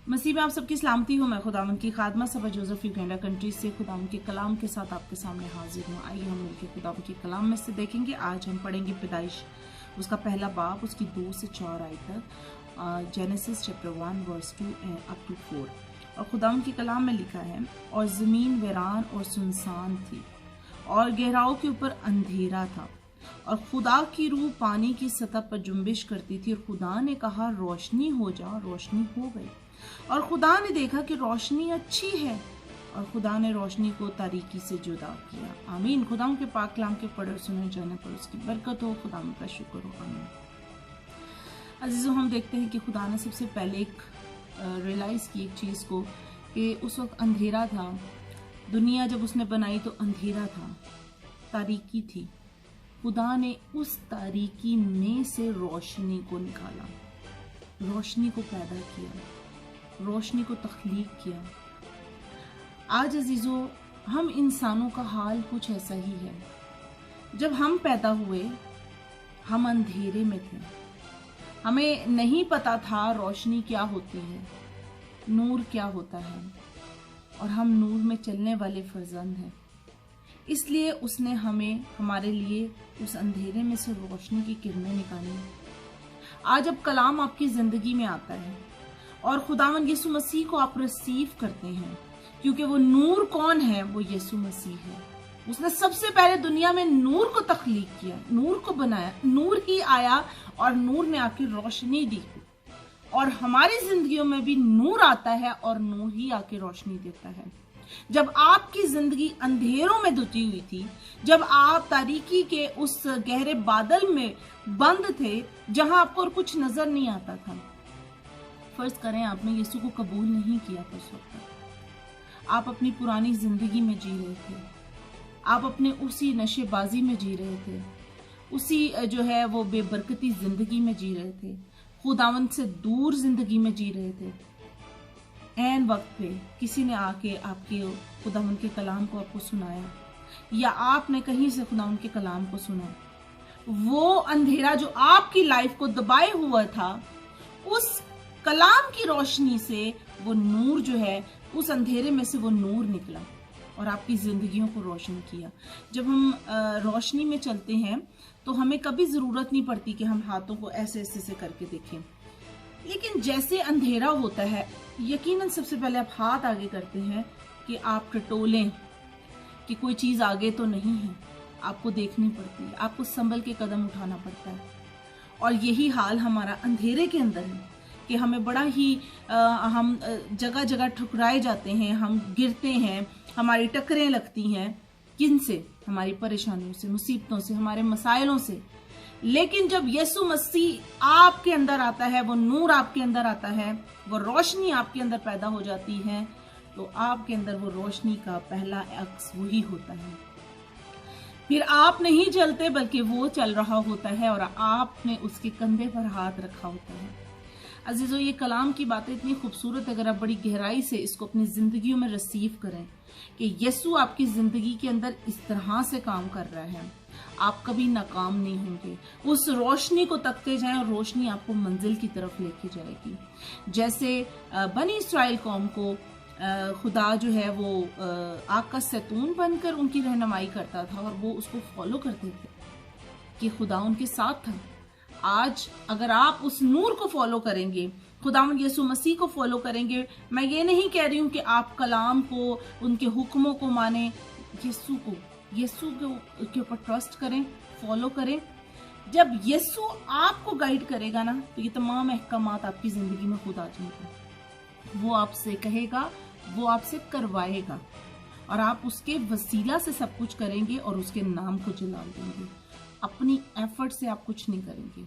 मसीह में आप सबकी सलामती हो। मैं खुदावंद की खादमा सबा जोसेफ युगांडा कंट्री से खुदावंद के कलाम के साथ आपके सामने हाजिर हूँ। आइए हम मिलकर खुदावंद के कलाम में से देखेंगे। आज हम पढ़ेंगे पैदाइश उसका पहला बाब उसकी 2 से 4 आयत तक, Genesis chapter 1 verse 2 up to 4। और खुदावंद के कलाम में लिखा है, और ज़मीन वीरान और सुनसान थी और गहराओं के ऊपर अंधेरा था, और खुदा की रूह पानी की सतह पर जुम्बिश करती थी। और खुदा ने कहा, रोशनी हो जा, रोशनी हो गई। और खुदा ने देखा कि रोशनी अच्छी है, और खुदा ने रोशनी को तारीकी से जुदा किया। आमीन। खुदा के पाक कलाम के पढ़े और सुने जाने पर उसकी बरकत हो। खुदा का शुक्र हो। आमीन। अजीजों, हम देखते हैं कि खुदा ने सबसे पहले एक रियलाइज़ की एक चीज़ को कि उस वक्त अंधेरा था। दुनिया जब उसने बनाई तो अंधेरा था, तारीकी थी। खुदा ने उस तारीकी में से रोशनी को निकाला, रोशनी को पैदा किया, रोशनी को तख्लीक किया। आज अजीजों, हम इंसानों का हाल कुछ ऐसा ही है। जब हम पैदा हुए हम अंधेरे में थे, हमें नहीं पता था रोशनी क्या होती है, नूर क्या होता है, और हम नूर में चलने वाले फर्जंद हैं। इसलिए उसने हमें हमारे लिए उस अंधेरे में से रोशनी की किरणें निकाली। आज अब कलाम आपकी जिंदगी में आता है और खुदावंद यीशु मसीह को आप रिसीव करते हैं, क्योंकि वो नूर कौन है? वो यीशु मसीह है। उसने सबसे पहले दुनिया में नूर को तख्लीक किया, नूर को बनाया, नूर ही आया और नूर ने आके रोशनी दी। और हमारी जिंदगियों में भी नूर आता है और नूर ही आके रोशनी देता है। जब आपकी जिंदगी अंधेरों में धुती हुई थी, जब आप तारीकी के उस गहरे बादल में बंद थे जहां आपको और कुछ नजर नहीं आता था, फर्ज करें आपने यीशु को कबूल नहीं किया था, उस वक्त आप अपनी पुरानी जिंदगी में जी रहे थे, आप अपने उसी नशेबाजी में जी रहे थे, उसी जो है वो बेबरकती जिंदगी में जी रहे थे, खुदावंद से दूर जिंदगी में जी रहे थे। ऐन वक्त पे किसी ने आके आपके खुदावंद के कलाम को आपको सुनाया, या आपने कहीं से खुदावंद के कलाम को सुना। वो अंधेरा जो आपकी लाइफ को दबाए हुआ था, उस कलाम की रोशनी से वो नूर जो है, उस अंधेरे में से वो नूर निकला और आपकी जिंदगियों को रोशन किया। जब हम रोशनी में चलते हैं तो हमें कभी जरूरत नहीं पड़ती कि हम हाथों को ऐसे ऐसे से करके देखें, लेकिन जैसे अंधेरा होता है, यकीनन सबसे पहले आप हाथ आगे करते हैं कि आप टटोलें कि कोई चीज आगे तो नहीं है। आपको देखनी पड़ती है, आपको संभल के कदम उठाना पड़ता है। और यही हाल हमारा अंधेरे के अंदर है कि हमें बड़ा ही हम जगह जगह ठुकराए जाते हैं, हम गिरते हैं, हमारी टक्करें लगती हैं। किनसे? हमारी परेशानियों से, मुसीबतों से, हमारे मसाइलों से। लेकिन जब यीशु मसीह आपके अंदर आता है, वो नूर आपके अंदर आता है, वो रोशनी आपके अंदर पैदा हो जाती है, तो आपके अंदर वो रोशनी का पहला अक्स वही होता है। फिर आप नहीं चलते बल्कि वो चल रहा होता है और आपने उसके कंधे पर हाथ रखा होता है। अजीजों, ये कलाम की बातें इतनी खूबसूरत है, अगर आप बड़ी गहराई से इसको अपनी जिंदगियों में रिसीव करें कि यीशु आपकी जिंदगी के अंदर इस तरह से काम कर रहा है, आप कभी नाकाम नहीं होंगे। उस रोशनी को तकते जाएं और रोशनी आपको मंजिल की तरफ लेके जाएगी। जैसे बनी इस्राइल कौम को खुदा जो है वो आग का सैतून बनकर उनकी रहनुमाई करता था और वो उसको फॉलो करते थे कि खुदा उनके साथ था। आज अगर आप उस नूर को फॉलो करेंगे, खुदावंद यीशु मसीह को फॉलो करेंगे, मैं ये नहीं कह रही हूँ कि आप कलाम को, उनके हुक्मों को माने, यीशु के ऊपर ट्रस्ट करें, फॉलो करें। जब यीशु आपको गाइड करेगा ना, तो ये तमाम अहकामात आपकी जिंदगी में खुद आ जाएंगे। वो आपसे कहेगा, वो आपसे करवाएगा, और आप उसके वसीला से सब कुछ करेंगे और उसके नाम को जलाल देंगे। अपनी एफर्ट से आप कुछ नहीं करेंगे।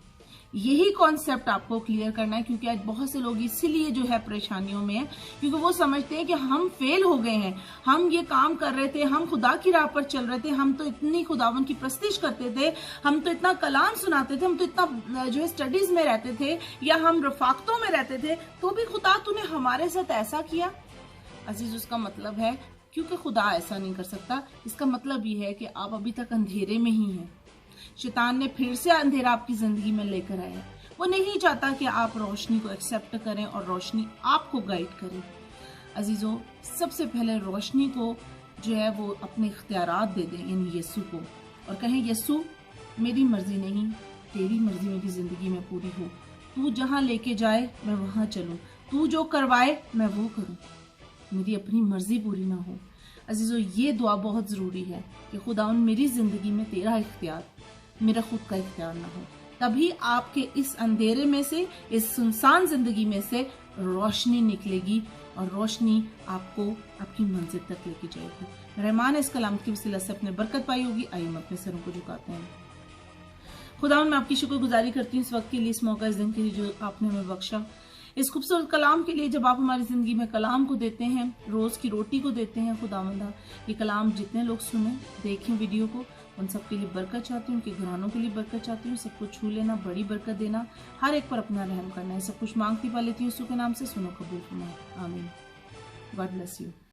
यही कॉन्सेप्ट आपको क्लियर करना है, क्योंकि आज बहुत से लोग इसीलिए जो है परेशानियों में है, क्योंकि वो समझते हैं कि हम फेल हो गए हैं, हम ये काम कर रहे थे, हम खुदा की राह पर चल रहे थे, हम तो इतनी खुदावन की प्रस्तिश करते थे, हम तो इतना कलाम सुनाते थे, हम तो इतना जो है स्टडीज में रहते थे, या हम रफाकतों में रहते थे, तो भी खुदा तूने हमारे साथ ऐसा किया। अजीज, उसका मतलब है क्योंकि खुदा ऐसा नहीं कर सकता, इसका मतलब ये है कि आप अभी तक अंधेरे में ही हैं। शैतान ने फिर से अंधेरा आपकी जिंदगी में लेकर आया। वो नहीं चाहता कि आप रोशनी को एक्सेप्ट करें और रोशनी आपको गाइड करे। अजीजों, सबसे पहले रोशनी को जो है वो अपने इख्तियारात दे दें, यानी यस्सु को, और कहें यस्सु मेरी मर्जी नहीं, तेरी मर्जी मेरी जिंदगी में पूरी हो। तू जहाँ लेके जाए मैं वहाँ चलूँ, तू जो करवाए मैं वो करूँ, मेरी अपनी मर्जी पूरी ना हो। अजीजों, ये दुआ बहुत ज़रूरी है कि खुदावन मेरी ज़िंदगी में तेरा इख्तियार, मेरा खुद का इख्तियार ना हो। तभी आपके इस अंधेरे में से, इस सुनसान ज़िंदगी में से रोशनी निकलेगी और रोशनी आपको आपकी मंजिल तक लेके जाएगी। रहमान इस कलाम की वसीला से अपने बरकत पाई होगी। आइए हम अपने सरों को झुकाते हैं। खुदावन, मैं आपकी शुक्रगुजारी करती हूँ इस वक्त के लिए, इस मौका, इस दिन के लिए जो आपने हमें बख्शा, इस खूबसूरत कलाम के लिए। जब आप हमारी ज़िंदगी में कलाम को देते हैं, रोज़ की रोटी को देते हैं, खुदावंदा ये कलाम जितने लोग सुने, देखें वीडियो को, उन सब के लिए बरकत चाहती हूँ, उनके घरानों के लिए बरकत चाहती हूँ। सबको छू लेना, बड़ी बरकत देना, हर एक पर अपना रहम करना है। सब कुछ मांगती पा लेती हूँ यीशु के नाम से, सुनो कबूल फरमाओ, आमीन। God bless you.